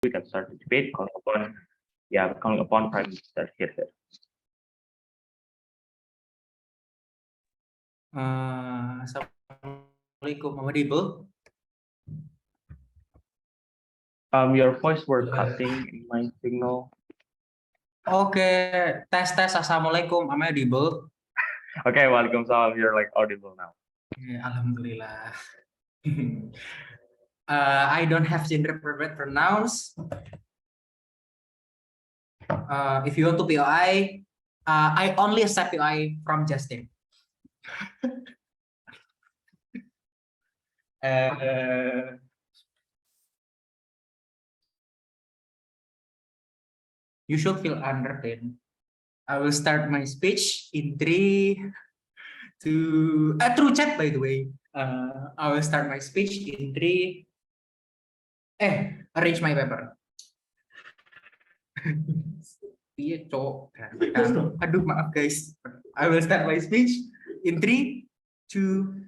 we can start the debate calling upon Prime Minister Herero. Assalamualaikum, am I audible? Your voice were cutting in my signal. Okay, tes. Assalamualaikum, am I audible? Okay, Waalaikumsalam. You're like audible now. Alhamdulillah. I don't have gender preferred pronouns. If you want to POI, I only accept POI from Justin. You should feel entertained. I will start my speech in 3, 2, through chat, by the way. I will start my speech in 3. Arrange my paper. Iya, cowok. Aduh, maaf guys. I will start my speech in 3, 2,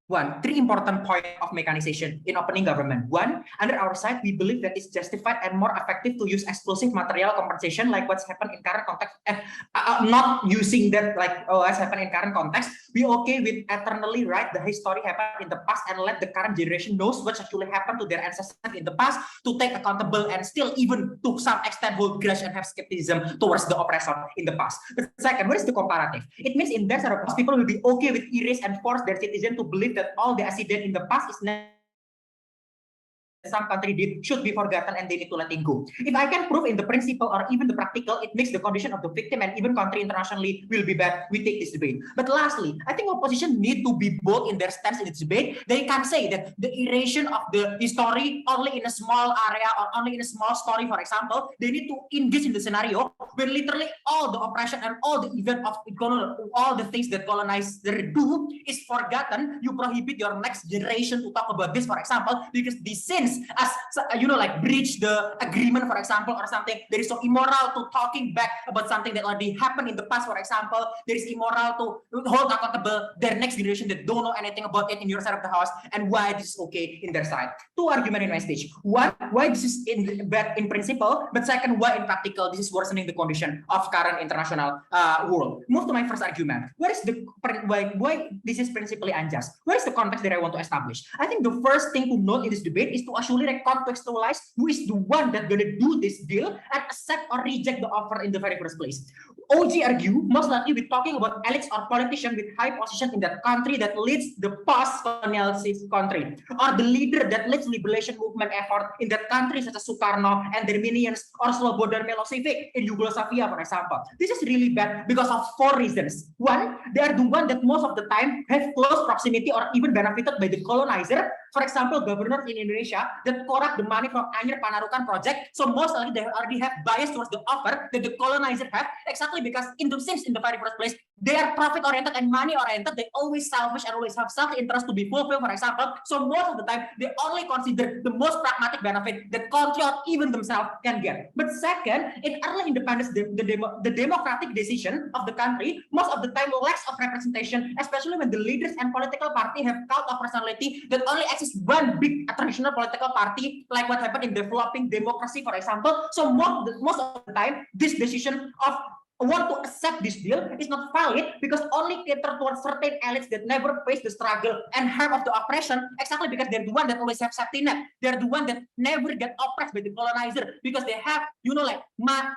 1. 3 important points of mechanization in opening government. 1, under our side, we believe that it's justified and more effective to use explosive material compensation like what's happened in current context. Not using that like what's happened in current context. We okay with eternally write the history happened in the past and let the current generation knows what actually happened to their ancestors in the past to take accountable and still even to some extent hold grudge and have skepticism towards the oppressor in the past. But second, what is the comparative? It means in that sort of people will be okay with erase and force their citizen to believe that all the accident in the past is some country did should be forgotten and they need to let it go. If I can prove in the principle or even the practical, it makes the condition of the victim and even country internationally will be bad. We take this debate. But lastly, I think opposition need to be bold in their stance in this debate. They can say that the erasure of the history only in a small area or only in a small story, for example, they need to engage in the scenario where literally all the oppression and all the event of all the things that colonizer do is forgotten. You prohibit your next generation to talk about this, for example, because the sins as like breach the agreement, for example, or something that is so immoral to talking back about something that already happened in the past, for example. There is immoral to hold accountable their next generation that don't know anything about it in your side of the house and why this is okay in their side. 2 arguments in my speech. 1, why this is bad in principle, but second, why in practical this is worsening the condition of current international world. Move to my first argument. What is the why this is principally unjust? What is the context that I want to establish? I think the first thing to note in this debate is to actually contextualize who is the one that gonna do this deal and accept or reject the offer in the very first place. OG argue most likely we're talking about elites or politicians with high position in that country that leads the post-colonial country, or the leader that leads liberation movement effort in that country such as Sukarno and their minions, or Slobodan Milosevic in Yugoslavia, for example. This is really bad because of 4 reasons. 1, they are the one that most of the time have close proximity or even benefited by the colonizer. For example, governors in Indonesia that corrupt the money from Anyer Panarukan project. So most likely they already have bias towards the offer that the colonizer have, exactly because in the very first place, they are profit oriented and money oriented. They always selfish and always have self-interest to be fulfilled, for example. So most of the time, they only consider the most pragmatic benefit that country or even themselves can get. But second, in early independence, the democratic decision of the country most of the time lacks of representation, especially when the leaders and political party have cult of personality that only exists one big traditional political party, like what happened in developing democracy, for example. So most of the time, this decision of want to accept this deal is not valid because only cater towards certain elites that never face the struggle and harm of the oppression, exactly because they're the one that always have safety net. They're the one that never get oppressed by the colonizer because they have, like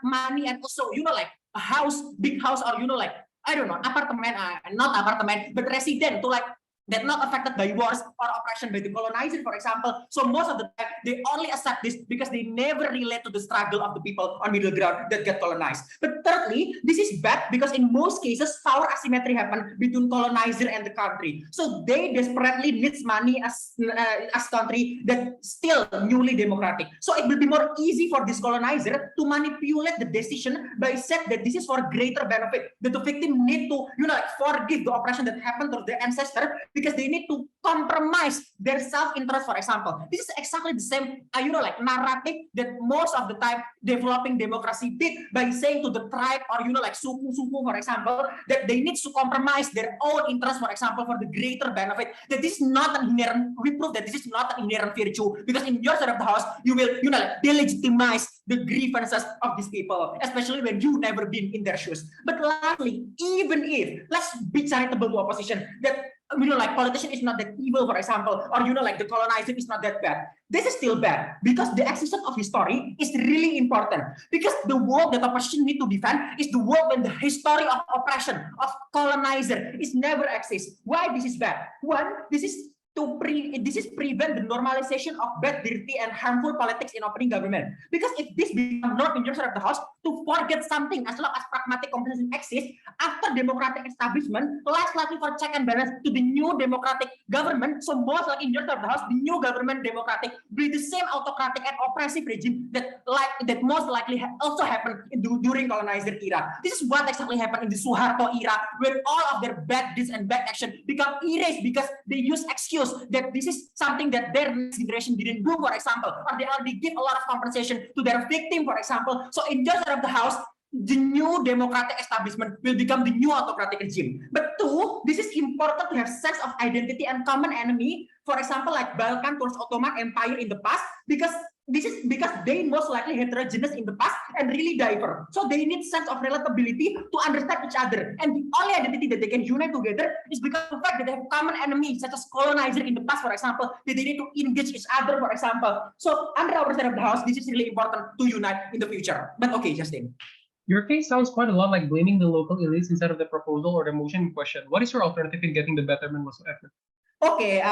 money and also, like a house, big house, or, like, I don't know, apartment, not apartment, but resident to like that not affected by wars or oppression by the colonizer, for example. So most of the time, they only accept this because they never relate to the struggle of the people on middle ground that get colonized. But thirdly, this is bad because in most cases, power asymmetry happen between colonizer and the country. So they desperately needs money as country that still newly democratic. So it will be more easy for this colonizer to manipulate the decision by said that this is for greater benefit, that the victim need to, like forgive the oppression that happened to their ancestor because they need to compromise their self-interest, for example. This is exactly the same, like narrative that most of the time developing democracy did by saying to the tribe or, like suku, for example, that they need to compromise their own interest, for example, for the greater benefit. That this is not an inherent, we prove that this is not an inherent virtue, because in your side of the house, you will, like delegitimize the grievances of these people, especially when you've never been in their shoes. But lastly, even if, let's be charitable to opposition, that like politician is not that evil, for example, or like the colonizing is not that bad. This is still bad because the existence of history is really important. Because the world that opposition need to defend is the world when the history of oppression, of colonizer is never exists. Why this is bad? One, this is prevent the normalization of bad, dirty, and harmful politics in opening government. Because if this becomes not in your side of the house, to forget something as long as pragmatic competition exists, after democratic establishment, less likely for check and balance to the new democratic government. So most likely in your side of the house, the new government democratic will be the same autocratic and oppressive regime that most likely also happened during colonizer era. This is what exactly happened in the Suharto era, when all of their bad deeds and bad action become erased because they use excuse that this is something that their next generation didn't do, for example, or they already give a lot of compensation to their victim, for example. So in just of the house, the new democratic establishment will become the new autocratic regime. But two, this is important to have sense of identity and common enemy, for example, like Balkan towards Ottoman Empire in the past, because they most likely heterogeneous in the past and really diverse. So they need sense of relatability to understand each other. And the only identity that they can unite together is because of the fact that they have common enemies, such as colonizer in the past, for example, that they need to engage each other, for example. So under our side of the house, this is really important to unite in the future. But okay, Justin. Your case sounds quite a lot like blaming the local elites instead of the proposal or the motion in question. What is your alternative in getting the betterment whatsoever? Okay,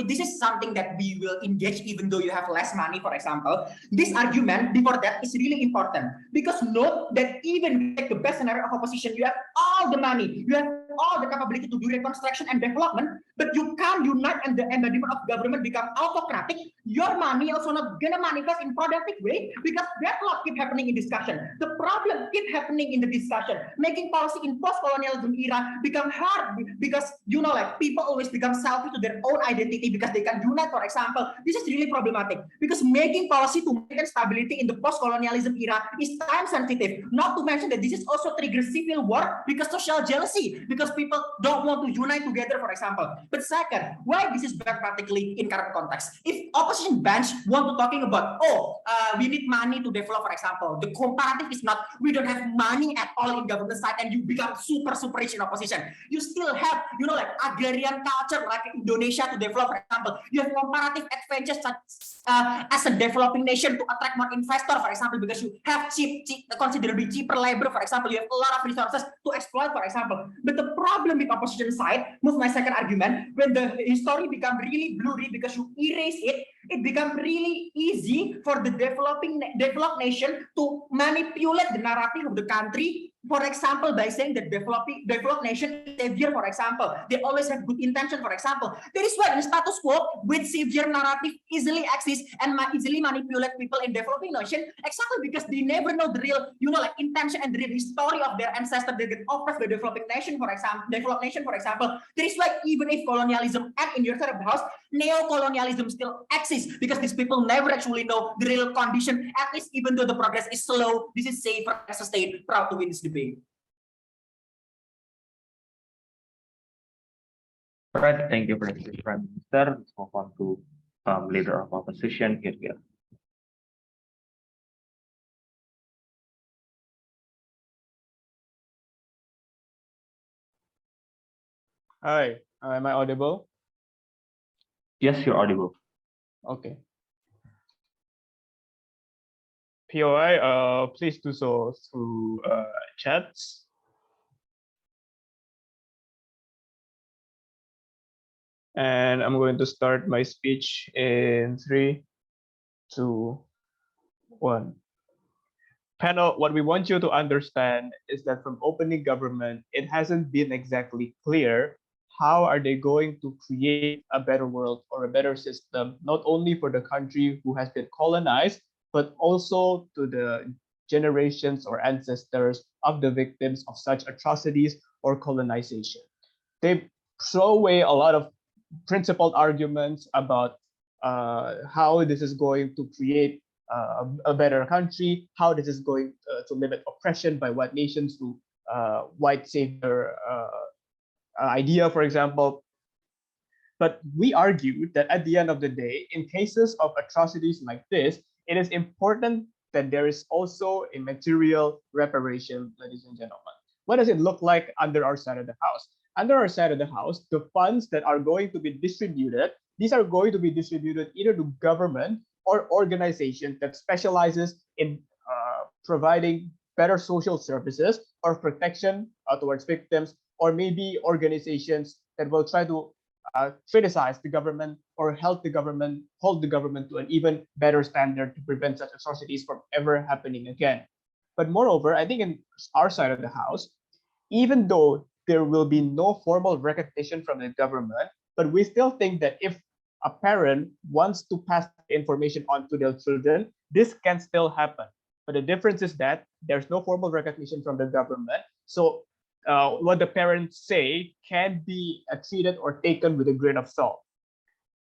this is something that we will engage even though you have less money, for example. This argument before that is really important, because note that even like the best scenario of opposition, you have all the money, you have all the capability to do reconstruction and development, but you can't unite and the embodiment of government become autocratic. Your money also not gonna manifest in productive way, because deadlock keep happening in discussion. The problem keep happening in the discussion. Making policy in post-colonialism era become hard because like people always become selfish to their own identity because they can unite, for example. This is really problematic because making policy to maintain stability in the post-colonialism era is time sensitive. Not to mention that this is also trigger civil war because social jealousy, because people don't want to unite together, for example. But second, why this is bad practically in current context? If opposition bench want to talking about, we need money to develop, for example, the comparative is not, we don't have money at all in government side and you become super rich in opposition. You still have, like agrarian culture like Indonesia to develop, for example. You have comparative advantages as a developing nation to attract more investor, for example, because you have considerably cheaper labor, for example. You have a lot of resources to exploit, for example. But the problem with opposition side, move my second argument, when the history become really blurry because you erase it, it becomes really easy for the developed nation to manipulate the narrative of the country. For example, by saying that developed nation is savior, for example, they always have good intention, for example. That is why in status quo, with savior narrative easily exists and easily manipulate people in developing nation, exactly because they never know the real, like intention and the real history of their ancestors that get oppressed by developing nation, for example, developed nation, for example. That is why even if colonialism and in your side of the house, neo-colonialism still exists because these people never actually know the real condition. At least even though the progress is slow, this is safer as a state, proud to win this debate. All right, thank you, Prime Minister. Let's move on to leader of opposition here. Hi, am I audible? Yes, you're audible. Okay. POI, please do so through chats. And I'm going to start my speech in 3, 2, 1. Panel, what we want you to understand is that from opening government, it hasn't been exactly clear how are they going to create a better world or a better system, not only for the country who has been colonized, but also to the generations or ancestors of the victims of such atrocities or colonization. They throw away a lot of principled arguments about how this is going to create a better country, how this is going to limit oppression by white nations through white savior idea, for example. But we argued that at the end of the day, in cases of atrocities like this, it is important that there is also a material reparation, ladies and gentlemen. What does it look like under our side of the house? Under our side of the house, the funds that are going to be distributed, these are going to be distributed either to government or organization that specializes in providing better social services or protection towards victims, or maybe organizations that will try to criticize the government or hold the government to an even better standard to prevent such atrocities from ever happening again. But moreover, I think in our side of the house, even though there will be no formal recognition from the government, but we still think that if a parent wants to pass information on to their children, this can still happen. But the difference is that there's no formal recognition from the government. So what the parents say can be treated or taken with a grain of salt.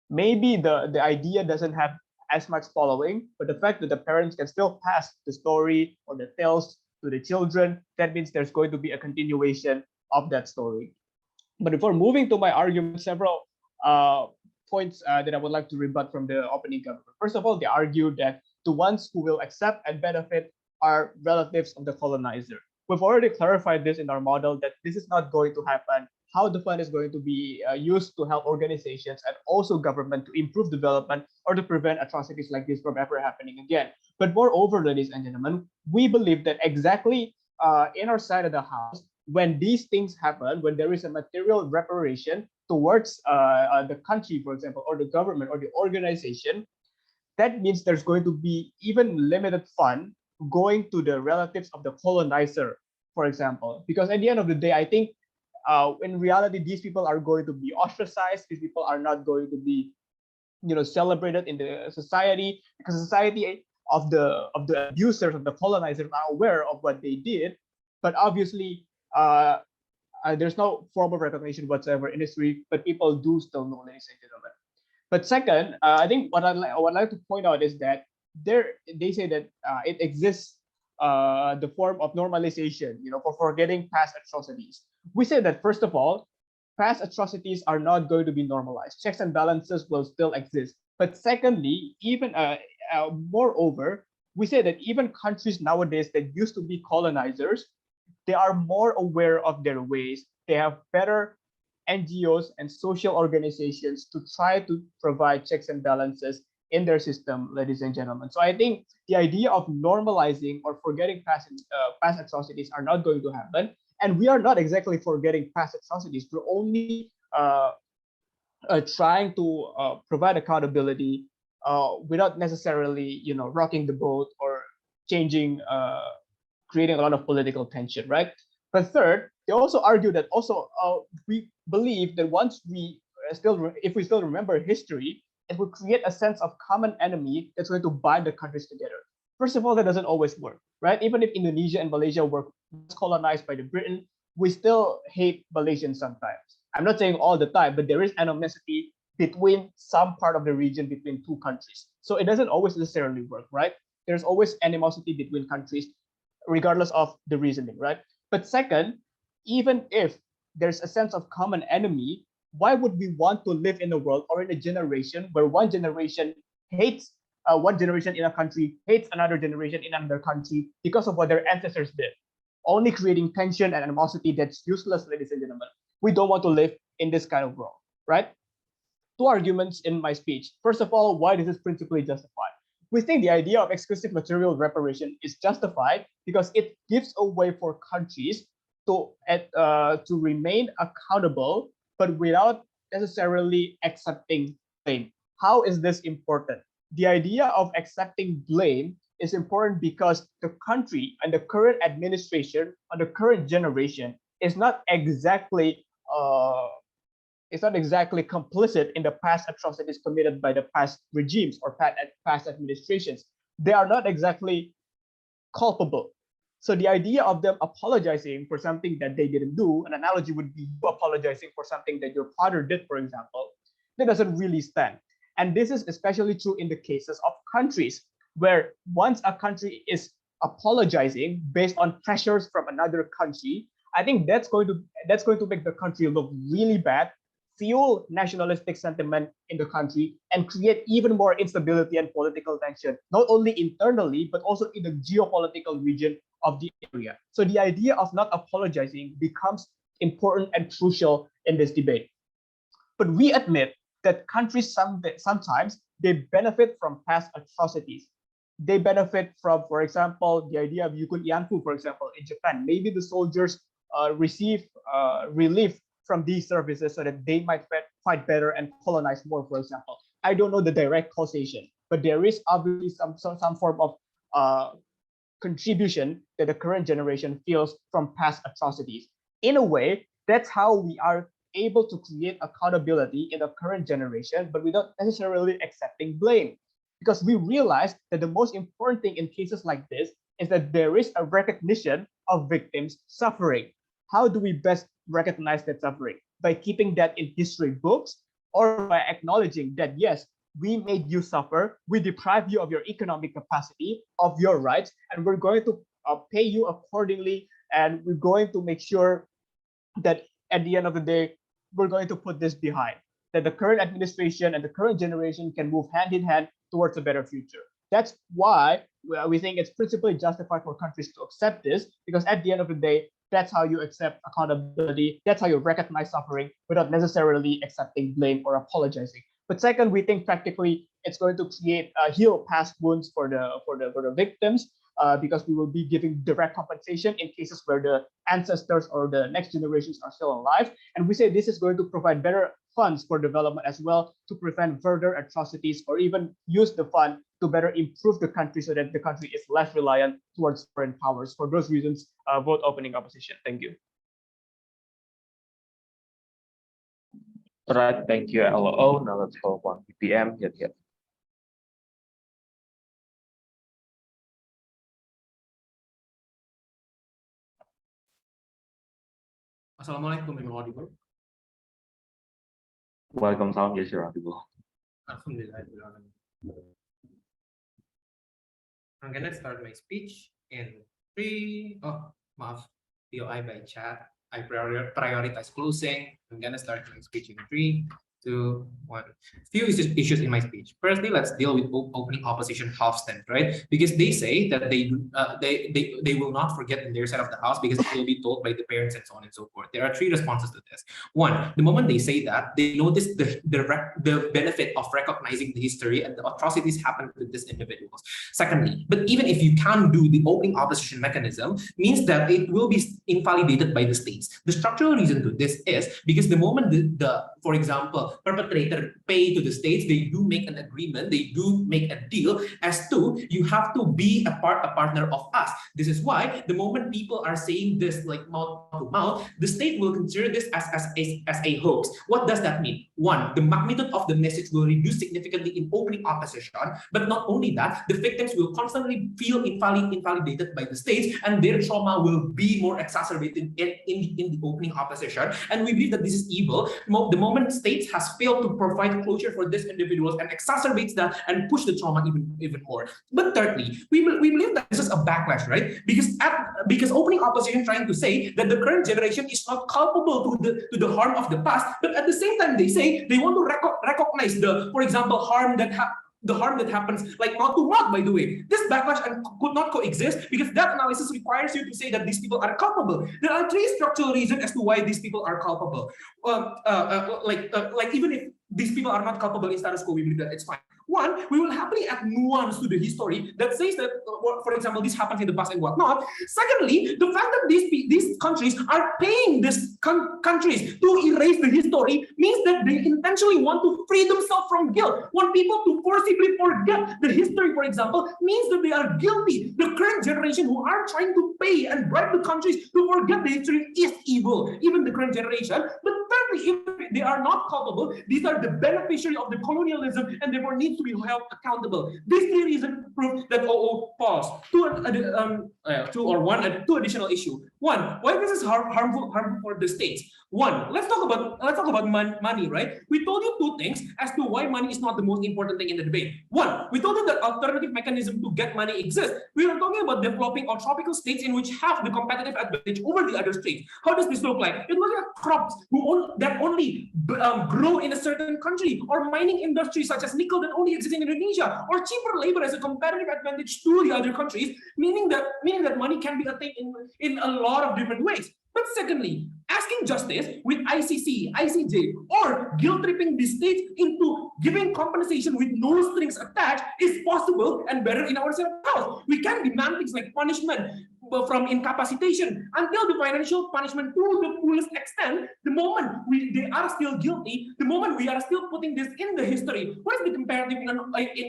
Maybe the idea doesn't have as much following, but the fact that the parents can still pass the story or the tales to the children, that means there's going to be a continuation of that story. But before moving to my argument, several points that I would like to rebut from the opening government. First of all, they argued that the ones who will accept and benefit are relatives of the colonizer. We've already clarified this in our model that this is not going to happen, how the fund is going to be used to help organizations and also government to improve development or to prevent atrocities like this from ever happening again. But moreover, ladies and gentlemen, we believe that exactly in our side of the house, when these things happen, when there is a material reparation towards the country, for example, or the government or the organization, that means there's going to be even limited fund going to the relatives of the colonizer, for example. Because at the end of the day, I think in reality, these people are going to be ostracized. These people are not going to be, celebrated in the society, because society of the abusers, of the colonizers, are aware of what they did. But obviously, there's no formal recognition whatsoever in history, but people do still know, ladies and gentlemen. But second, I think what I'd like to point out is that they say that it exists the form of normalization, for forgetting past atrocities. We say that first of all, past atrocities are not going to be normalized. Checks and balances will still exist. But secondly, even moreover, we say that even countries nowadays that used to be colonizers, they are more aware of their ways. They have better NGOs and social organizations to try to provide checks and balances in their system, ladies and gentlemen. So I think the idea of normalizing or forgetting past atrocities are not going to happen. And we are not exactly forgetting past atrocities. We're only trying to provide accountability without necessarily, rocking the boat or changing, creating a lot of political tension, right? But third, they also argue that we believe that if we still remember history, it will create a sense of common enemy that's going to bind the countries together. First of all, that doesn't always work, right? Even if Indonesia and Malaysia were colonized by the Britain, we still hate Malaysians sometimes. I'm not saying all the time, but there is animosity between some part of the region between two countries. So it doesn't always necessarily work, right? There's always animosity between countries, regardless of the reasoning, right? But second, even if there's a sense of common enemy, why would we want to live in a world or in a generation where one generation hates one generation in a country, hates another generation in another country because of what their ancestors did, only creating tension and animosity that's useless, ladies and gentlemen. We don't want to live in this kind of world, right? Two arguments in my speech. First of all, why this is principally justified. We think the idea of exclusive material reparation is justified because it gives a way for countries to remain accountable, but without necessarily accepting blame. How is this important? The idea of accepting blame is important because the country and the current administration or the current generation is not exactly complicit in the past atrocities committed by the past regimes or past administrations. They are not exactly culpable. So the idea of them apologizing for something that they didn't do, an analogy would be you apologizing for something that your father did, for example, that doesn't really stand. And this is especially true in the cases of countries where once a country is apologizing based on pressures from another country, I think that's going to make the country look really bad, fuel nationalistic sentiment in the country, and create even more instability and political tension, not only internally, but also in the geopolitical region of the area. So the idea of not apologizing becomes important and crucial in this debate. But we admit that countries sometimes they benefit from past atrocities. They benefit from, for example, the idea of Jugun Ianfu, for example, in Japan. Maybe the soldiers receive relief from these services so that they might fight better and colonize more, for example. I don't know the direct causation, but there is obviously some form of contribution that the current generation feels from past atrocities. In a way, that's how we are able to create accountability in the current generation, but without necessarily accepting blame. Because we realize that the most important thing in cases like this is that there is a recognition of victims' suffering. How do we best recognize that suffering? By keeping that in history books, or by acknowledging that, yes, we made you suffer, we deprived you of your economic capacity, of your rights, and we're going to pay you accordingly, and we're going to make sure that at the end of the day, we're going to put this behind, that the current administration and the current generation can move hand in hand towards a better future. That's why we think it's principally justified for countries to accept this, because at the end of the day, that's how you accept accountability. That's how you recognize suffering without necessarily accepting blame or apologizing. But second, we think practically it's going to create heal past wounds for the victims, because we will be giving direct compensation in cases where the ancestors or the next generations are still alive. And we say this is going to provide better funds for development as well, to prevent further atrocities, or even use the fund to better improve the country so that the country is less reliant towards foreign powers. For those reasons, vote opening opposition. Thank you. All right, thank you, LO. Now let's go 1 ppm. Yet. Assalamualaikum, am I audible? Welcome, salam, yes, you're audible. Alhamdulillah. I'm gonna start my speech in 3. Oh, maaf, POI by chat. I prioritize closing. I'm gonna start my speech in 3, 2, 1. Few issues in my speech. Firstly, let's deal with opening opposition half stand, right? Because they say that they will not forget in their side of the house because it will be told by the parents and so on and so forth. There are 3 responses to this. One, the moment they say that, they notice the benefit of recognizing the history and the atrocities happened to these individuals. Secondly, but even if you can't do the opening opposition mechanism, means that it will be invalidated by the states. The structural reason to this is because the moment for example, perpetrator pay to the states, they do make an agreement, they do make a deal as to you have to be a partner of us. This is why the moment people are saying this like mouth to mouth, the state will consider this as a hoax. What does that mean? One, the magnitude of the message will reduce significantly in opening opposition, but not only that, the victims will constantly feel invalidated by the states, and their trauma will be more exacerbated in the opening opposition. And we believe that this is evil. The moment states has failed to provide closure for these individuals and exacerbates that and push the trauma even more. But thirdly, we believe that this is a backlash, right? Because opening opposition trying to say that the current generation is not culpable to the harm of the past, but at the same time they say they want to recognize for example, the harm that happens like mouth to mouth, by the way. This backlash could not coexist because that analysis requires you to say that these people are culpable. There are 3 structural reasons as to why these people are culpable. Like even if these people are not culpable in status quo, we believe that it's fine. One, we will happily add nuance to the history that says that, for example, this happens in the past and whatnot. Secondly, the fact that these countries are paying these countries to erase the history means that they intentionally want to free themselves from guilt. Want people to forcibly forget the history, for example, means that they are guilty. The current generation who are trying to pay and bribe the countries to forget the history is evil, even the current generation. But thirdly, if they are not culpable, these are the beneficiary of the colonialism and therefore need to be held accountable. These three reasons prove that pause. Two additional issue. One, why this is harmful for the states. One, let's talk about money, right? We told you two things as to why money is not the most important thing in the debate. One, we told you that alternative mechanism to get money exists. We are talking about developing or tropical states in which have the competitive advantage over the other states. How does this look like? It looks like crops that only grow in a certain country, or mining industries such as nickel that only exists in Indonesia, or cheaper labor as a competitive advantage to the other countries, meaning that money can be attained in a lot of different ways. But secondly, asking justice with ICC, ICJ, or guilt-tripping the states into giving compensation with no strings attached is possible and better in our house. We can demand things like punishment from incapacitation until the financial punishment to the fullest extent. The moment they are still guilty, the moment we are still putting this in the history, what is the comparative in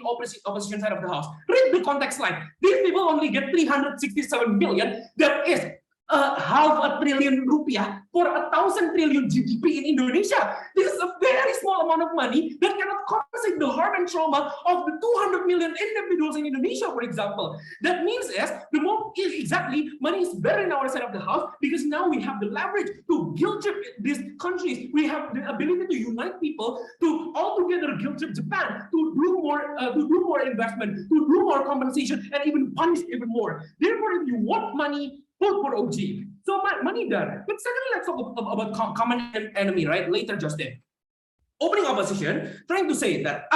opposition side of the house? Read the context line. These people only get 367 million. That is $500 billion rupiah for 1,000 trillion GDP in Indonesia. This is a very small amount of money that cannot compensate the harm and trauma of the 200 million individuals in Indonesia, for example. That means the more exactly money is better in our side of the house because now we have the leverage to guilt trip these countries. We have the ability to unite people to all together guilt trip Japan to do more investment, to do more compensation, and even punish even more. Therefore, if you want money, vote for OG. So money done. But secondly, let's talk about common enemy, right? Later, Justin. Opening opposition, trying to say that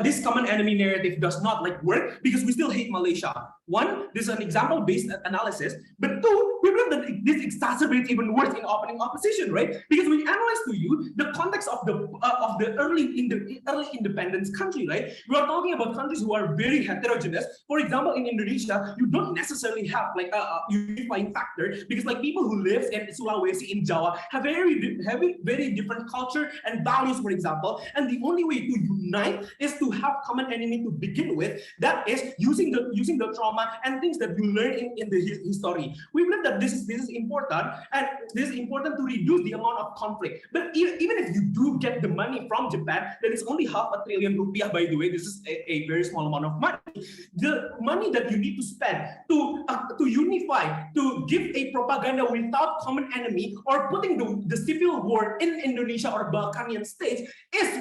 this common enemy narrative does not work because we still hate Malaysia. One, this is an example-based analysis, but two, we believe that this exacerbates even worse in opening opposition, right? Because we analyze to you the context of the early independence country, right? We are talking about countries who are very heterogeneous. For example, in Indonesia, you don't necessarily have a unifying factor because people who live in Sulawesi, in Jawa, have very different culture and values, for example, and the only way to unite is to have common enemy to begin with. That is using the trauma and things that you learn in the history. We believe that this is important, and this is important to reduce the amount of conflict. But even if you do get the money from Japan, that is only $500 billion rupiah, by the way. This is a very small amount of money. The money that you need to spend to unify, to give a propaganda without common enemy, or putting the civil war in Indonesia or Balkanian states is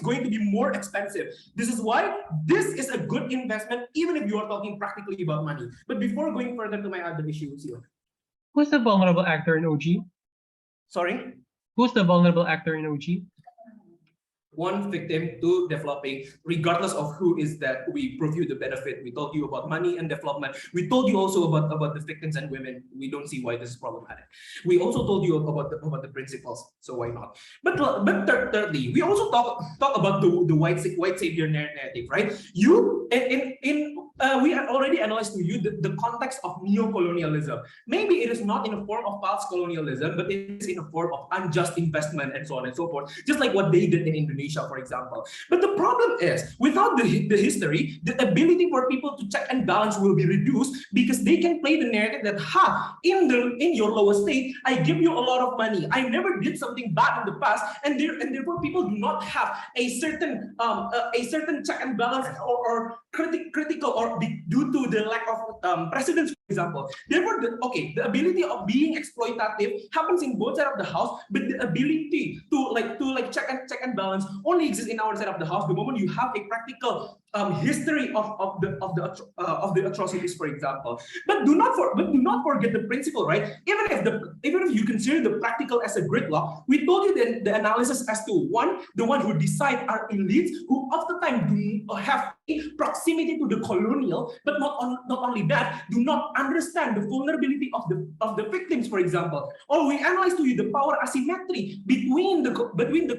going to be more expensive. This is why this is a good investment, even if you are talking practically about money. But before going further to my other issues here. Who's the vulnerable actor in OG? Sorry? Who's the vulnerable actor in OG? One victim to developing, regardless of who is that. We prove you the benefit. We told you about money and development. We told you also about the victims and women. We don't see why this is problematic. We also told you about the principles. So why not? But thirdly, we also talk about the white savior narrative, right? We already analyzed to you the context of neo-colonialism. Maybe it is not in a form of past colonialism, but it is in a form of unjust investment and so on and so forth, just like what they did in Indonesia, for example. But the problem is, without the history, the ability for people to check and balance will be reduced because they can play the narrative that, in your lower state, I give you a lot of money. I never did something bad in the past, and therefore people do not have a certain check and balance or critical or due to the lack of precedence, for example. Therefore, the ability of being exploitative happens in both sides of the house, but the ability to check and balance only exists in our side of the house the moment you have a practical history of the atrocities, for example. But do not forget the principle, right? Even if you consider the practical as a gridlock, we told you the analysis as to the one who decide are elites who oftentimes do have proximity to the colonial, but not only that, do not understand the vulnerability of the victims, for example. Or we analyze to you the power asymmetry between the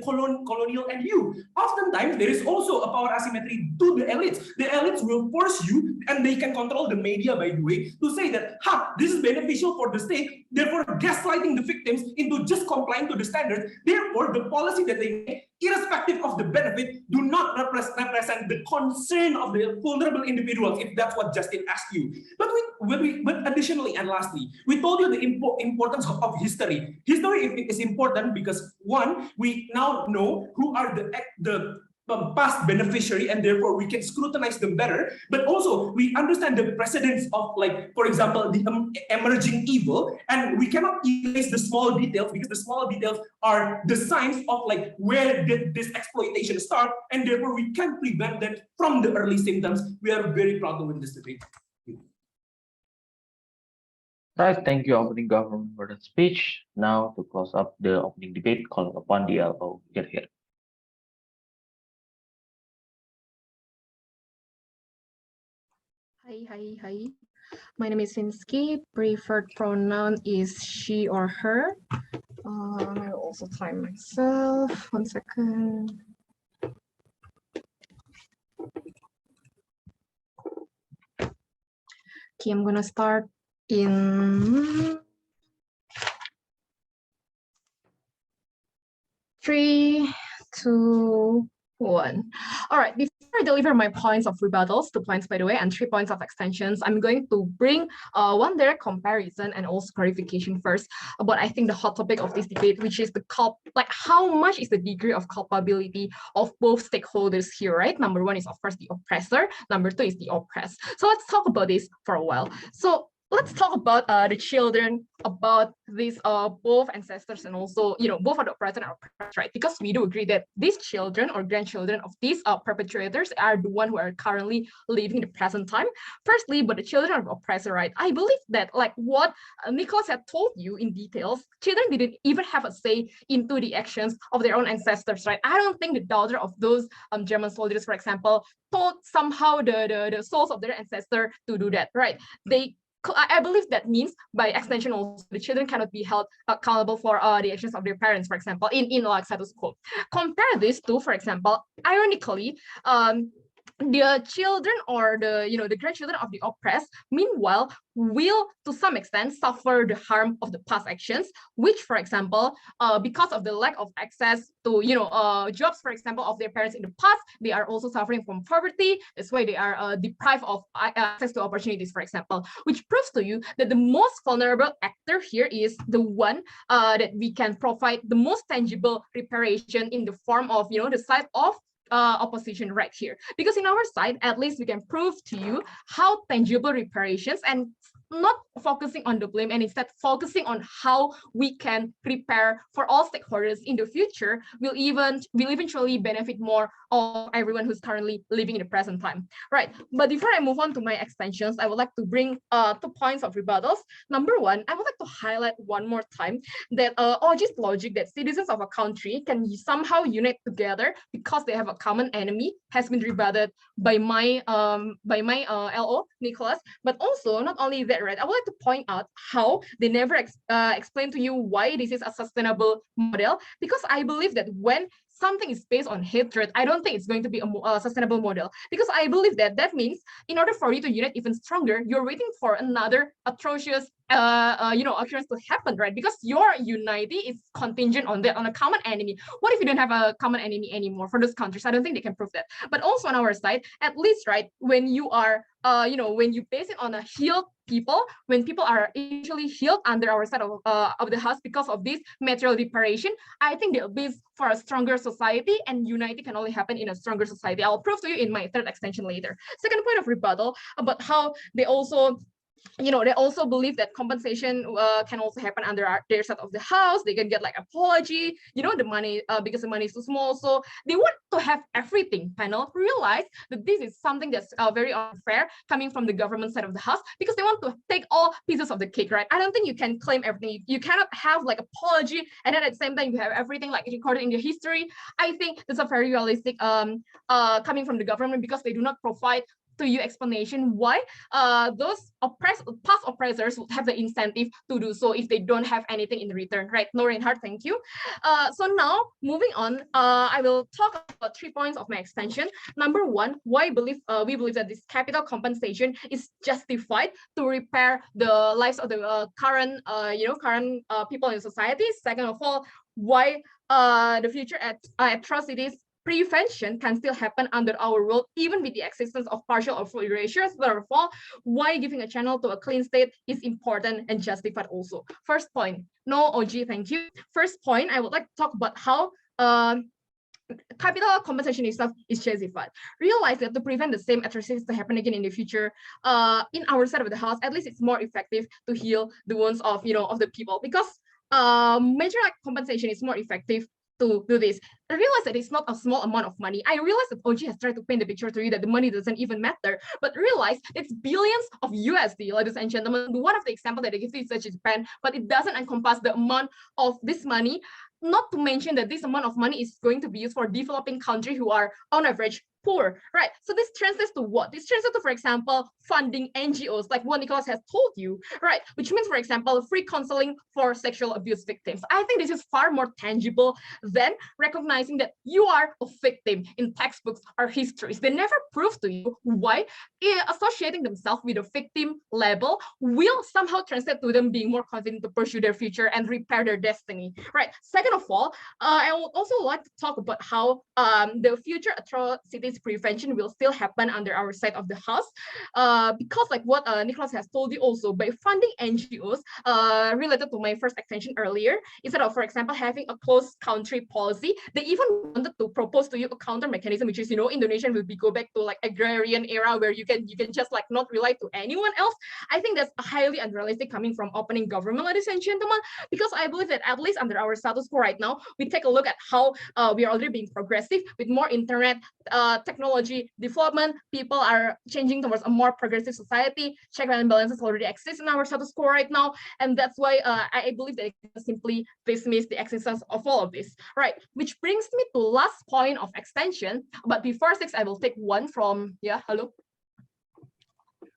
colonial and you. Oftentimes there is also a power asymmetry to the elites. The elites will force you, and they can control the media, by the way, to say that, this is beneficial for the state, therefore gaslighting the victims into just complying to the standards. Therefore, the policy that they make, irrespective of the benefit, do not represent the concern of the vulnerable individuals, if that's what Justin asked you. But additionally and lastly, we told you the importance of history. History is important because, one, we now know who are the past beneficiary, and therefore we can scrutinize them better. But also we understand the precedents of, like, for example, the emerging evil, and we cannot erase the small details, because the small details are the signs of, like, where did this exploitation start, and therefore we can prevent that from the early symptoms. We are very proud to win this debate. Right, thank you, opening government, for the speech. Now, to close up the opening debate, call upon the LO. Get here. Hi. My name is Sinsky. Preferred pronoun is she or her. I will also time myself. 1 second. Okay, I'm gonna start in 3, 2, 1. All right, before I deliver my points of rebuttals, 2 points, by the way, and 3 points of extensions, I'm going to bring one direct comparison and also clarification first about, I think, the hot topic of this debate, which is how much is the degree of culpability of both stakeholders here, right? Number one is, of course, the oppressor. Number two is the oppressed. So let's talk about this for a while. So let's talk about the children, about these both ancestors, and also, both are the oppressed and oppressed, right? Because we do agree that these children or grandchildren of these perpetrators are the one who are currently living the present time. Firstly, but the children of oppressor, right? I believe that, like what Nicholas had told you in details, children didn't even have a say into the actions of their own ancestors, right? I don't think the daughter of those German soldiers, for example, told somehow the souls of their ancestor to do that, right? I believe that means, by extension, also the children cannot be held accountable for the actions of their parents, for example, in like status quo. Compare this to, for example, ironically, the children or the grandchildren of the oppressed, meanwhile, will to some extent suffer the harm of the past actions, which, for example, because of the lack of access to jobs, for example, of their parents in the past, they are also suffering from poverty. That's why they are deprived of access to opportunities, for example, which proves to you that the most vulnerable actor here is the one that we can provide the most tangible reparation in the form of the side of opposition right here. Because in our side, at least we can prove to you how tangible reparations, and not focusing on the blame and instead focusing on how we can prepare for all stakeholders in the future, will eventually benefit more of everyone who's currently living in the present time, right? But before I move on to my extensions, I would like to bring 2 points of rebuttals. Number one, I would like to highlight one more time that Oji's logic that citizens of a country can somehow unite together because they have a common enemy has been rebutted by my LO Nicholas. But also, not only that, right, I would like to point out how they never explain to you why this is a sustainable model, because I believe that when something is based on hatred, I don't think it's going to be a sustainable model, because I believe that means in order for you to unite even stronger, you're waiting for another atrocious occurrence to happen, right? Because your unity is contingent on a common enemy. What if you don't have a common enemy anymore for those countries? I don't think they can prove that. But also on our side, at least, right, when you are when you base it on a healed people, when people are initially healed under our side of the house because of this material reparation, I think they'll be for a stronger society, and unity can only happen in a stronger society. I'll prove to you in my third extension later. Second point of rebuttal about how they also they also believe that compensation can also happen under their side of the house. They can get like apology, the money, because the money is too small. So they want to have everything. Panel realize that this is something that's very unfair coming from the government side of the house, because they want to take all pieces of the cake, right? I don't think you can claim everything. You cannot have like apology and then at the same time you have everything like recorded in your history. I think that's a very realistic coming from the government, because they do not provide to you explanation why those past oppressors would have the incentive to do so if they don't have anything in return, right? No, Reinhard, thank you. So now moving on, I will talk about 3 points of my extension. Number one, why we believe that this capital compensation is justified to repair the lives of the current people in society. Second of all, why the future atrocities prevention can still happen under our rule, even with the existence of partial or full erasures. Therefore, why giving a channel to a clean state is important and justified also. First point, no, OG, thank you. First point, I would like to talk about how capital compensation itself is justified. Realize that to prevent the same atrocities to happen again in the future, in our side of the house, at least it's more effective to heal the wounds of the people, because major compensation is more effective to do this. I realize that it's not a small amount of money. I realize that OG has tried to paint the picture to you that the money doesn't even matter, but realize it's billions of USD, ladies and gentlemen. One of the examples that I give is such as Japan, but it doesn't encompass the amount of this money. Not to mention that this amount of money is going to be used for developing countries who are on average poor, right? So this translates to what? This translates to, for example, funding NGOs, like what Nicholas has told you, right? Which means, for example, free counseling for sexual abuse victims. I think this is far more tangible than recognizing that you are a victim in textbooks or histories. They never prove to you why associating themselves with a victim label will somehow translate to them being more confident to pursue their future and repair their destiny, right? Second of all, I would also like to talk about how the future atrocities prevention will still happen under our side of the house, because like what Nicholas has told you also, by funding NGOs related to my first extension earlier, instead of, for example, having a closed country policy, they even wanted to propose to you a counter mechanism, which is, Indonesia will go back to like agrarian era where you can just like not rely to anyone else. I think that's highly unrealistic coming from opening government, ladies and gentlemen, because I believe that at least under our status quo right now, we take a look at how we are already being progressive with more internet technology development. People are changing towards a more progressive society. Check and balances already exist in our status quo right now, and that's why I believe that it can simply dismiss the existence of all of this, right? Which brings me to last point of extension. But before 6, I will take one from hello.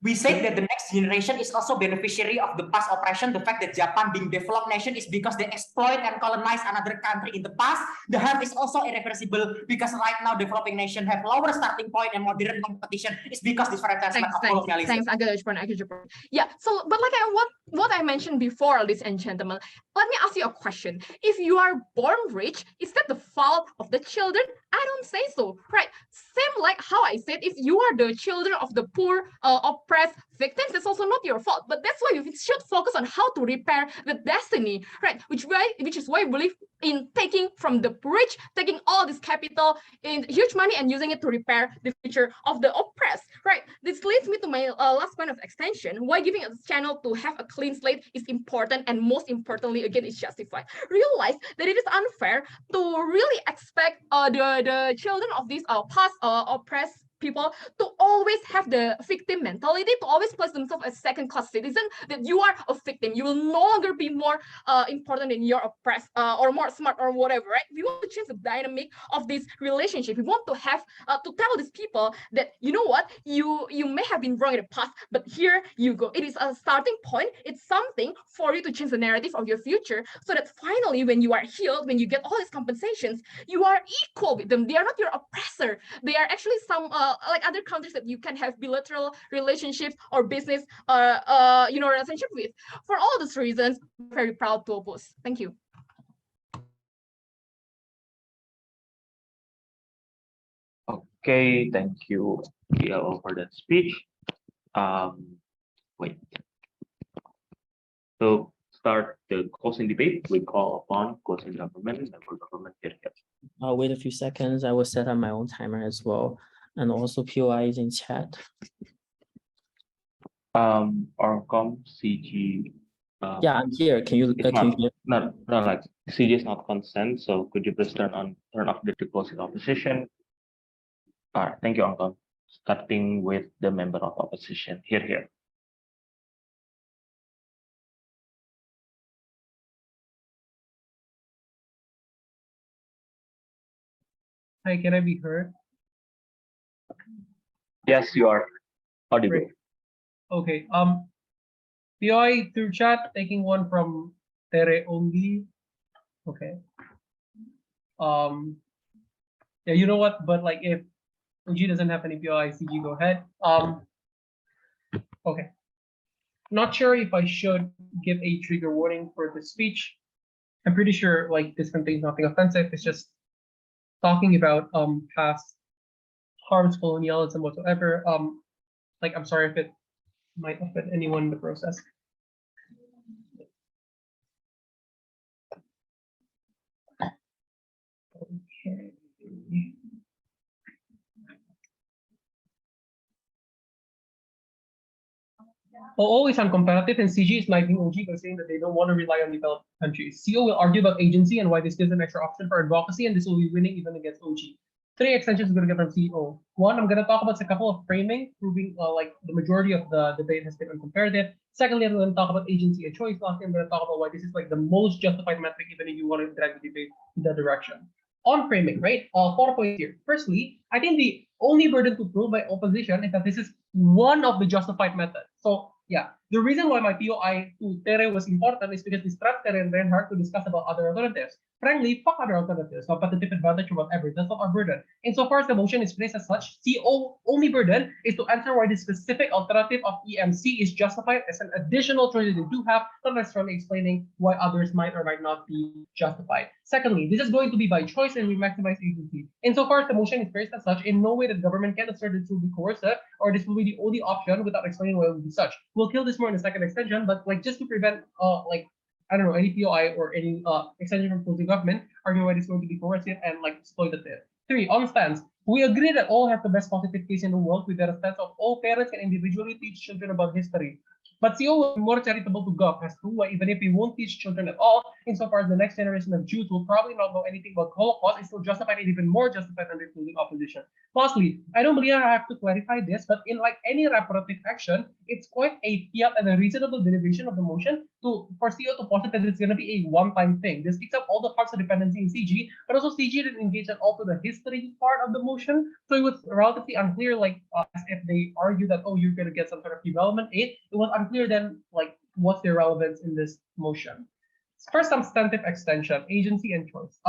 We say that the next generation is also beneficiary of the past oppression. The fact that Japan being developed nation is because they exploit and colonize another country in the past. The harm is also irreversible because right now developing nation have lower starting point and modern competition is because disfranchisement of colonialism. Thanks, I get your point. Yeah, so but like what I mentioned before, ladies and gentlemen, let me ask you a question. If you are born rich, is that the fault of the children? I don't say so, right? Same like how I said, if you are the children of the poor, oppressed victims, that's also not your fault. But that's why we should focus on how to repair the destiny, right? Which is why I believe in taking from the rich, taking all this capital in huge money and using it to repair the future of the oppressed, right? This leads me to my last point of extension. Why giving a channel to have a clean slate is important, and most importantly, again, is justified. Realize that it is unfair to really expect the children of these past oppressed people to always have the victim mentality, to always place themselves as second-class citizen, that you are a victim. You will no longer be more important than your oppressed or more smart or whatever, right? We want to change the dynamic of this relationship. We want to have to tell these people that, you know what, you may have been wrong in the past, but here you go. It is a starting point. It's something for you to change the narrative of your future, so that finally, when you are healed, when you get all these compensations, you are equal with them. They are not your oppressor. They are actually some like other countries that you can have bilateral relationships or business relationship with. For all these reasons, I'm very proud to oppose. Thank you. Okay, thank you, DLO, for that speech. Wait. To start the closing debate, we call upon closing government and for government here. I'll wait a few seconds. I will set up my own timer as well. And also POI is in chat. Orcom, CG. Yeah, I'm here. Can you hear? Not like CG is not consent. So could you please turn off the closing opposition? All right, thank you, Orcom. Starting with the member of opposition here. Hi, can I be heard? Yes, you are. audible. Great. Okay. POI through chat, taking one from Tere only. Okay. Yeah, you know what? But like, if OG doesn't have any POI, CG, go ahead. Okay. Not sure if I should give a trigger warning for the speech. I'm pretty sure like this contains nothing offensive. It's just talking about past harms, colonialism, whatsoever. Like I'm sorry if it might offend anyone in the process. Okay. Always sound comparative, and CG is sniping OG by saying that they don't want to rely on developed countries. CO will argue about agency and why this gives an extra option for advocacy, and this will be winning even against OG. 3 extensions I'm going to get from CEO. One, I'm going to talk about a couple of framing, proving like the majority of the debate has been on comparative. Secondly, I'm going to talk about agency and choice. Lastly, I'm going to talk about why this is like the most justified metric, even if you want to drag the debate in that direction. On framing, right? 4 points here. Firstly, I think the only burden to prove by opposition is that this is one of the justified methods. So yeah, the reason why my POI to Tere was important is because this trapped Tere and Reinhardt to discuss about other alternatives. Frankly, fuck other alternatives, competitive advantage or whatever. That's not our burden. Insofar as the motion is placed as such, CO only burden is to answer why the specific alternative of EMC is justified as an additional choice they do have, not necessarily explaining why others might or might not be justified. Secondly, this is going to be by choice and we maximize agency. Insofar as the motion is placed as such, in no way the government can assert this will be coercive or this will be the only option without explaining why it will be such. We'll kill this more in the second extension, but like just to prevent like I don't know, any POI or any extension from opposing government arguing why this is going to be coercive and like exploitative. 3, on stance. We agree that all have the best positive case in the world with the stance of all parents can individually teach children about history. But CO will be more charitable to Gov as to why even if we won't teach children at all, insofar as the next generation of Jews will probably not know anything about Holocaust, it's still justified and even more justified under including opposition. Lastly, I don't believe I have to clarify this, but in like any reparative action, it's quite a fiat and a reasonable derivation of the motion for CO to posit that it's going to be a one-time thing. This picks up all the parts of dependency in CG, but also CG didn't engage at all to the history part of the motion, so it was relatively unclear, like as if they argue that, oh, you're going to get some sort of development aid. It was unclear then, like, what's their relevance in this motion. First, substantive extension, agency and choice.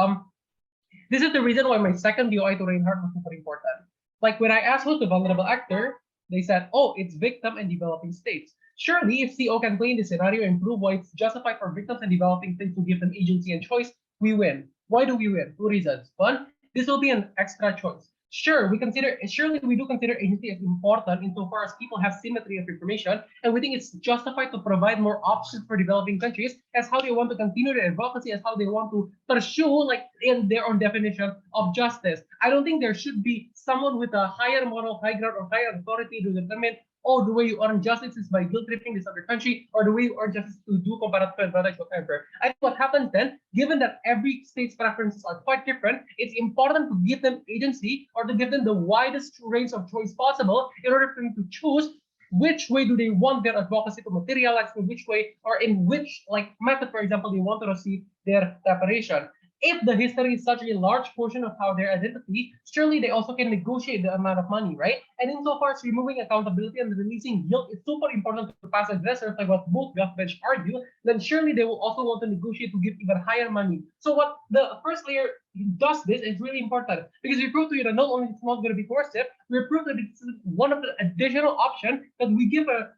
This is the reason why my second POI to Reinhardt was super important. Like when I asked who's the vulnerable actor, they said, oh, it's victim and developing states. Surely, if CO can play in this scenario and prove why it's justified for victims and developing states to give them agency and choice, we win. Why do we win? 2 reasons. One, this will be an extra choice. Surely we do consider agency as important insofar as people have symmetry of information, and we think it's justified to provide more options for developing countries as how they want to continue their advocacy, as how they want to pursue, like in their own definition of justice. I don't think there should be someone with a higher moral high ground or higher authority to determine, oh, the way you earn justice is by guilt tripping this other country, or the way you earn justice to do comparative advantage, whatever. I think what happens then, given that every state's preferences are quite different, it's important to give them agency or to give them the widest range of choice possible in order for them to choose which way do they want their advocacy to materialize, in which way or in which like method, for example, they want to receive their reparation. If the history is such a large portion of how their identity, surely they also can negotiate the amount of money, right? And insofar as removing accountability and releasing guilt is super important to pass aggressors, like what both governments argue, then surely they will also want to negotiate to give even higher money. So what the first layer does this is really important because we prove to you that not only it's not going to be coercive, we prove that it's one of the additional options that we give a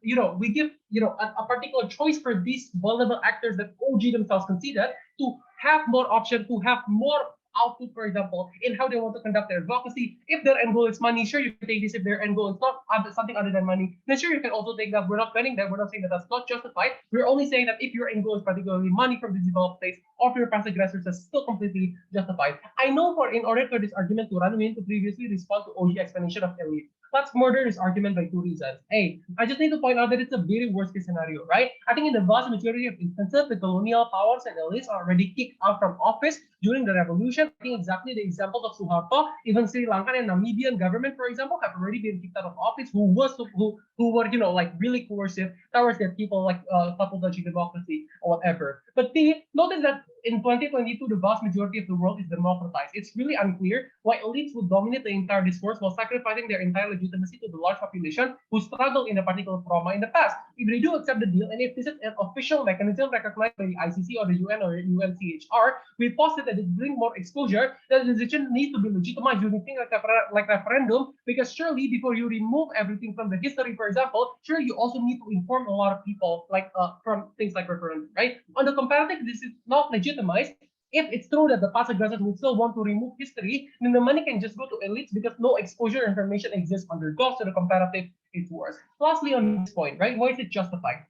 particular choice for these vulnerable actors that OG themselves consider to have more options, to have more output, for example, in how they want to conduct their advocacy. If their end goal is money, sure, you can take this. If their end goal is not something other than money, then sure, you can also take that. We're not banning that. We're not saying that that's not justified. We're only saying that if your end goal is particularly money from the developed states or for your past aggressors, that's still completely justified. I know in order for this argument to run, we need to previously respond to OG explanation of elite. Let's murder this argument by 2 reasons. A, I just need to point out that it's a very worst case scenario, right? I think in the vast majority of instances, the colonial powers and elites are already kicked out from office during the revolution. I think exactly the examples of Suharto, even Sri Lankan and Namibian government, for example, have already been kicked out of office, who were, like really coercive towards their people, like Papua democracy or whatever. But B, notice that in 2022, the vast majority of the world is democratized. It's really unclear why elites would dominate the entire discourse while sacrificing their entire legitimacy to the large population who struggled in a particular trauma in the past. If they do accept the deal, and if this is an official mechanism recognized by the ICC or the UN or UNCHR, we posit that it brings more exposure, that the decision needs to be legitimized using things like referendum, because surely before you remove everything from the history, for example, sure you also need to inform a lot of people from things like referendum, right? On the comparative, this is not legitimized. If it's true that the past aggressors would still want to remove history, then the money can just go to elites because no exposure information exists under GOS, so the comparative is worse. Lastly, on this point, right, why is it justified?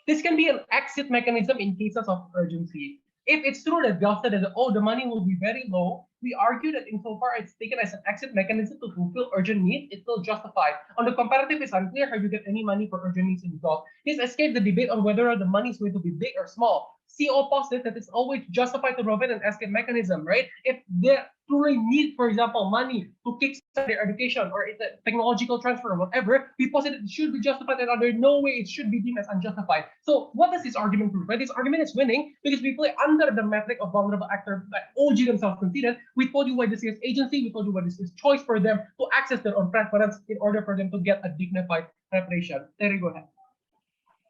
This can be an exit mechanism in cases of urgency. If it's true that GOS said that, oh, the money will be very low, we argue that insofar it's taken as an exit mechanism to fulfill urgent needs, it's still justified. On the comparative, it's unclear how you get any money for urgent needs in GOS. This escapes the debate on whether the money is going to be big or small. CO posits that it's always justified to provide an escape mechanism, right? If they truly need, for example, money to kickstart their education or it's a technological transfer or whatever, we posit that it should be justified and under no way it should be deemed as unjustified. So what does this argument prove? Right? This argument is winning because we play under the metric of vulnerable actor that OG themselves conceded. We told you why this is agency, we told you why this is choice for them to access their own preference in order for them to get a dignified reparation. There you go ahead.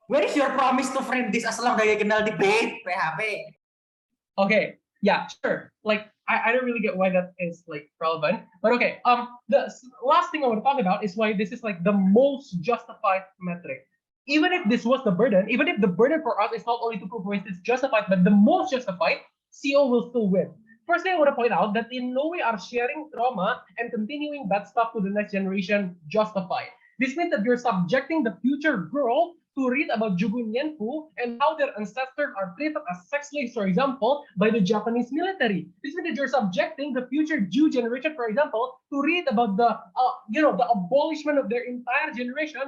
Where is your promise to frame this as long diagonal debate, PHP? Okay, yeah, sure. Like, I don't really get why that is like relevant, but okay. The last thing I want to talk about is why this is like the most justified metric. Even if this was the burden, even if the burden for us is not only to prove why it's justified, but the most justified, CO will still win. Firstly, I want to point out that in no way are sharing trauma and continuing bad stuff to the next generation justified. This means that you're subjecting the future girl to read about Jugun Ianfu and how their ancestors are treated as sex slaves, for example, by the Japanese military. This means that you're subjecting the future Jew generation, for example, to read about the the abolishment of their entire generation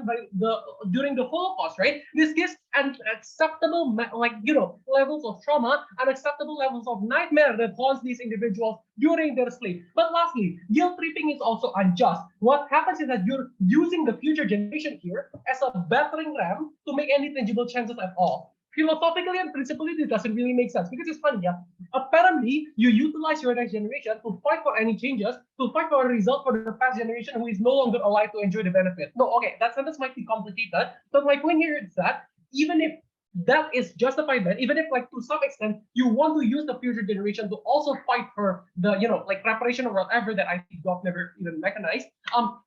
during the Holocaust, right? This gives unacceptable levels of trauma, unacceptable levels of nightmare that haunts these individuals during their sleep. But lastly, guilt tripping is also unjust. What happens is that you're using the future generation here as a battering ram to make any tangible chances at all. Philosophically and principally, this doesn't really make sense because it's funny, yeah. Apparently, you utilize your next generation to fight for any changes, to fight for a result for the past generation who is no longer alive to enjoy the benefit. No, okay, that sentence might be complicated, but my point here is that even if that is justified, that even if like to some extent you want to use the future generation to also fight for the like reparation or whatever that I think God never even mechanized,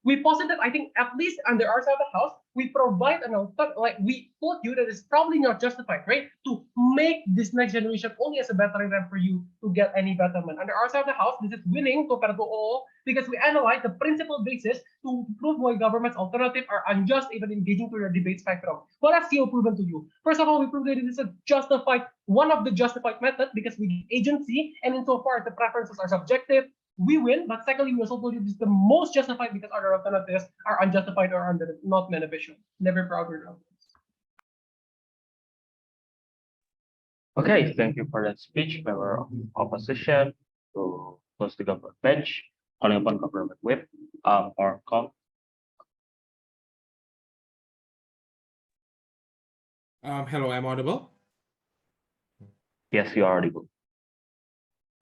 we posit that I think at least under our side of the house we provide an alternative, like we told you that it's probably not justified, right, to make this next generation only as a battering ram for you to get any betterment. Under our side of the house, this is winning compared to all because we analyze the principal basis to prove why government's alternatives are unjust, even engaging to your debate spectrum. What has CO proven to you? First of all, we proved that it is a justified, one of the justified methods because we give agency, and insofar as the preferences are subjective, we win. But secondly, we also told you this is the most justified because other alternatives are unjustified or not beneficial. Never prouder of this. Okay, thank you for that speech, member of opposition. To close the government bench, calling upon government whip, or call. Hello, I'm audible. Yes, you already go.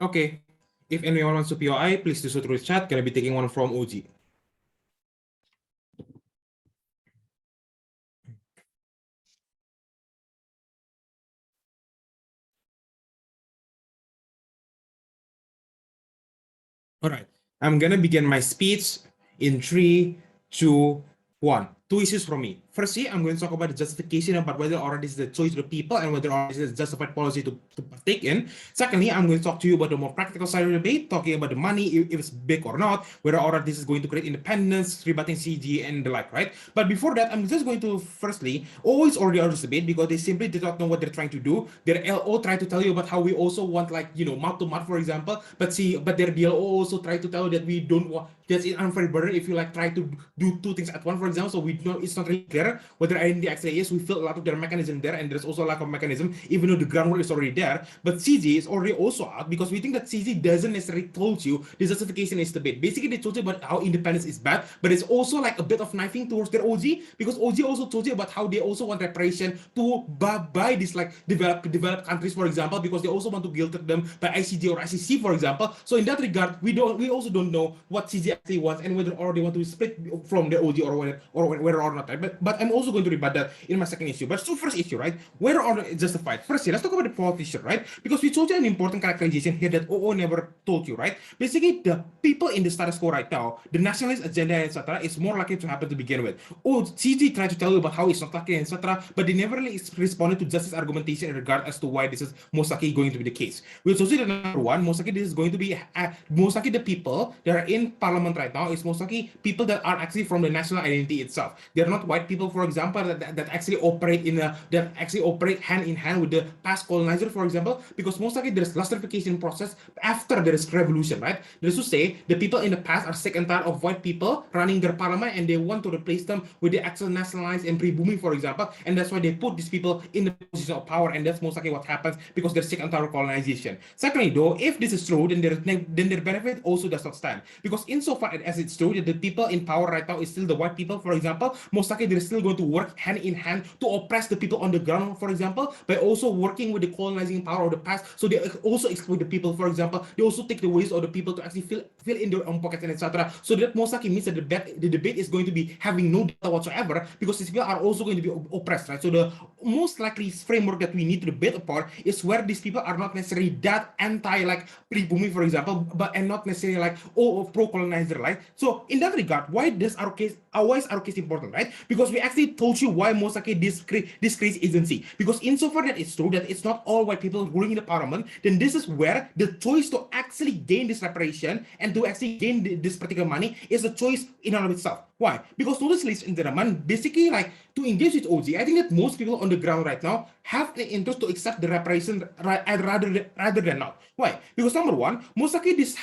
Okay. If anyone wants to POI, please do so through the chat. Gonna be taking one from OG. All right. I'm gonna begin my speech in 3, 2, 1. Two issues from me. Firstly, I'm going to talk about the justification about whether or not this is the choice of the people and whether or not this is a justified policy to partake in. Secondly, I'm going to talk to you about the more practical side of the debate, talking about the money, if it's big or not, whether or not this is going to create independence, rebutting CG and the like, right? But before that, I'm just going to firstly always order this debate because they simply did not know what they're trying to do. Their LO tried to tell you about how we also want mouth to mouth, for example, but their DLO also tried to tell you that we don't want, that's an unfair burden if you try to do two things at once, for example. So we know it's not really clear there, what their identity actually is. We feel a lot of their mechanism there, and there's also a lack of mechanism, even though the groundwork is already there. But CG is already also out because we think that CG doesn't necessarily told you the justification is the bit. Basically, they told you about how independence is bad, but it's also like a bit of knifing towards their OG, because OG also told you about how they also want reparation to buy these like developed countries, for example, because they also want to guilt them by ICJ or ICC, for example. So in that regard, we also don't know what CG actually wants and whether or they want to split from the OG or whether or not. Right? But I'm also going to rebut that in my second issue. But so first issue, right? Whether or not it's justified. First, let's talk about the politician, right? Because we told you an important characterization here that OO never told you, right? Basically, the people in the status quo right now, the nationalist agenda, etc., is more likely to happen to begin with. CG tried to tell you about how it's not likely, etc., but they never really responded to justice argumentation in regard as to why this is most likely going to be the case. We told you that number one, most likely this is going to be most likely the people that are in parliament right now is most likely people that are actually from the national identity itself. They're not white people, for example, that actually operate hand in hand with the past colonizer, for example, because most likely there's lustrification process after there is revolution, right? There's to say the people in the past are sick and tired of white people running their parliament, and they want to replace them with the actual nationalized and pre-booming, for example, and that's why they put these people in the position of power, and that's most likely what happens because they're sick and tired of colonization. Secondly, though, if this is true, then their benefit also does not stand, because insofar as it's true that the people in power right now is still the white people, for example, most likely they're still going to work hand in hand to oppress the people on the ground, for example, by also working with the colonizing power of the past. So they also exploit the people, for example. They also take the ways of the people to actually fill in their own pockets and etc. So that most likely means that the debate is going to be having no data whatsoever, because these people are also going to be oppressed, right? So the most likely framework that we need to debate upon is where these people are not necessarily that anti like pre-booming, for example, and not necessarily like pro-colonizer, right? So in that regard, why is our case important, right? Because we actually told you why most likely this creates agency. Because insofar that it's true that it's not all white people ruling the parliament, then this is where the choice to actually gain this reparation and to actually gain this particular money is a choice in and of itself. Why? Because notice, ladies and gentlemen, basically like to engage with OG, I think that most people on the ground right now have an interest to accept the reparation rather than not. Why? Because number one, most likely these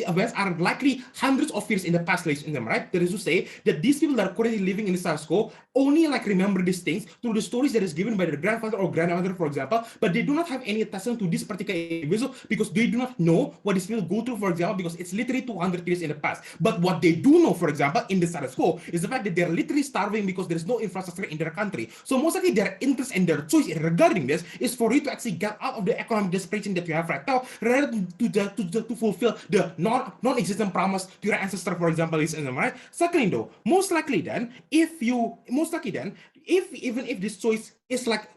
events are likely hundreds of years in the past, ladies and gentlemen, right? That is to say that these people that are currently living in the status quo only like remember these things through the stories that is given by their grandfather or grandmother, for example, but they do not have any attachment to this particular individual because they do not know what these people go through, for example, because it's literally 200 years in the past. But what they do know, for example, in the status quo is the fact that they're literally starving because there's no infrastructure in their country. So most likely their interest and their choice regarding this is for you to actually get out of the economic desperation that you have right now, rather than to fulfill the non-existent promise to your ancestor, for example, is right. Secondly, though, most likely then, even if this choice is like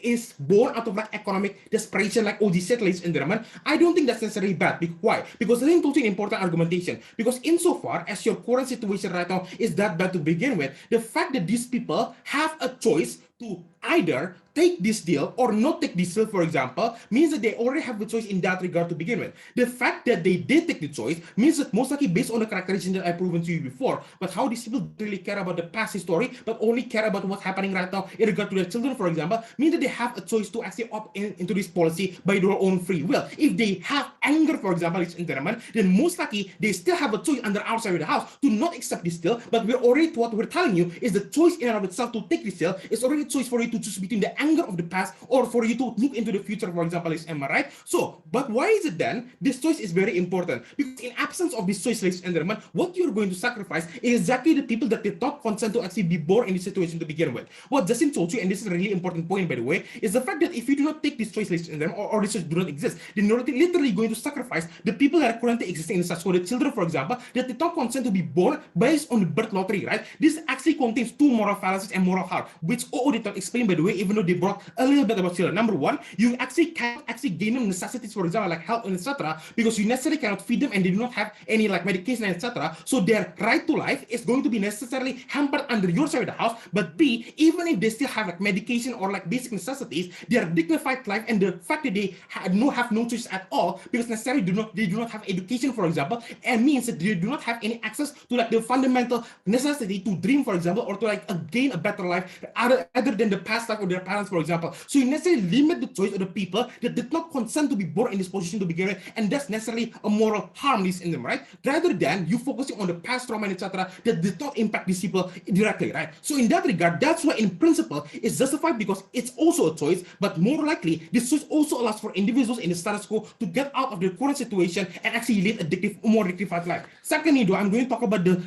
is born out of like economic desperation, like OG said, ladies and gentlemen, I don't think that's necessarily bad. Why? Because this is totally important argumentation. Because insofar as your current situation right now is that bad to begin with, the fact that these people have a choice to either take this deal or not take this deal, for example, means that they already have a choice in that regard to begin with. The fact that they did take the choice means that most likely based on the characterization that I've proven to you before, but how these people don't really care about the past history, but only care about what's happening right now in regard to their children, for example, means that they have a choice to actually opt into this policy by their own free will. If they have anger, for example, ladies and gentlemen, then most likely they still have a choice under our side of the house to not accept this deal, but what we're telling you is the choice in and of itself to take this deal is already a choice for you to choose between the anger of the past or for you to look into the future, for example, am I right? So, but why is it then this choice is very important? Because in absence of this choice, ladies and gentlemen, what you're going to sacrifice is exactly the people that did not consent to actually be born in this situation to begin with. What Justin told you, and this is a really important point, by the way, is the fact that if you do not take this choice, ladies and gentlemen, or this choice do not exist, then you're literally going to sacrifice the people that are currently existing in the status quo, the children, for example, that did not consent to be born based on the birth lottery, right? This actually contains two moral fallacies and moral harm, which OO did not explain, by the way, even though they brought a little bit about children. Number one, you actually can't actually gain them necessities, for example, like health and etc., because you necessarily cannot feed them and they do not have any like medication and etc. So their right to life is going to be necessarily hampered under your side of the house. But B, even if they still have like medication or like basic necessities, their dignified life and the fact that they have no choice at all, because necessarily they do not have education, for example, and means that they do not have any access to like the fundamental necessity to dream, for example, or to like gain a better life other than the past life of their parents France, for example. So you necessarily limit the choice of the people that did not consent to be born in this position to begin with, and that's necessarily a moral harm in them, right? Rather than you focusing on the past trauma, etc., that did not impact these people directly, right? So in that regard, that's why in principle it's justified because it's also a choice, but more likely this choice also allows for individuals in the status quo to get out of the current situation and actually lead a more dignified life. Secondly, though, I'm going to talk about the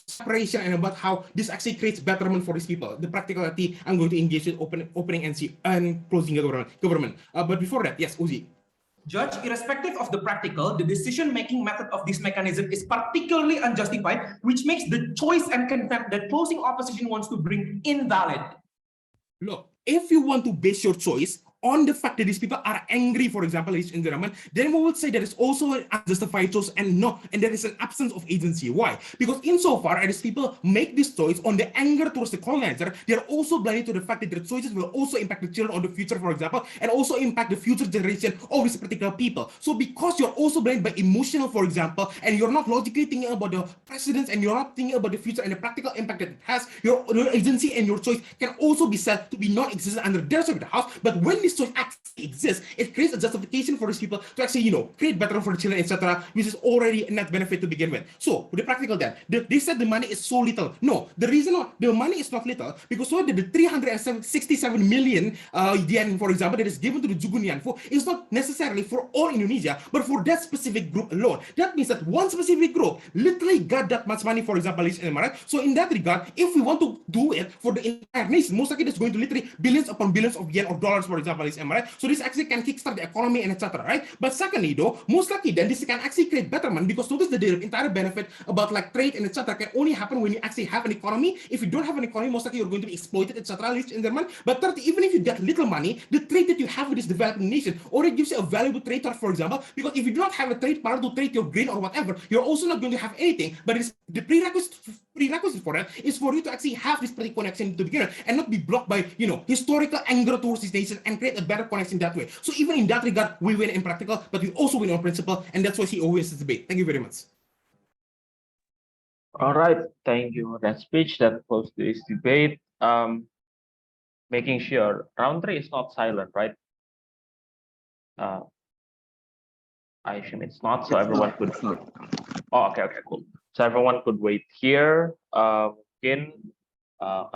separation and about how this actually creates betterment for these people. The practicality I'm going to engage with opening and closing government. But before that, yes, Uzi. Judge, irrespective of the practical, the decision-making method of this mechanism is particularly unjustified, which makes the choice and contempt that closing opposition wants to bring invalid. Look, if you want to base your choice on the fact that these people are angry, for example, ladies and gentlemen, then we would say there is also an unjustified choice and there is an absence of agency. Why? Because insofar as people make this choice on the anger towards the colonizer, they are also blinded to the fact that their choices will also impact the children of the future, for example, and also impact the future generation of this particular people. So because you're also blinded by emotional, for example, and you're not logically thinking about the precedents and you're not thinking about the future and the practical impact that it has, your agency and your choice can also be said to be non-existent under their side of the house. But when this choice actually exists, it creates a justification for these people to actually, create better for the children, etc., which is already a net benefit to begin with. So, with the practical then, they said the money is so little. No, the reason the money is not little, because so the 367 million yen, for example, that is given to the Jugun Ianfu is not necessarily for all Indonesia, but for that specific group alone. That means that one specific group literally got that much money, for example, right? So in that regard, if we want to do it for the entire nation, most likely it's going to literally billions upon billions of yen or dollars, for example, right? So this actually can kickstart the economy and etc., right? But secondly, though, most likely then this can actually create betterment, because notice that the entire benefit about like trade and etc. can only happen when you actually have an economy. If you don't have an economy, most likely you're going to be exploited, etc. But thirdly, even if you get little money, the trade that you have with this developing nation already gives you a valuable trade, for example, because if you do not have a trade power to trade your grain or whatever, you're also not going to have anything. But it's the prerequisite for that is for you to actually have this pretty connection to begin with and not be blocked by historical anger towards this nation and create a better connection that way. So even in that regard, we win in practical, but we also win on principle, and that's why he always is debate. Thank you very much. All right, thank you for that speech that closed this debate. Making sure round 3 is not silent, right? I assume it's not, so everyone could. Oh, okay, cool. So everyone could wait here. Mungkin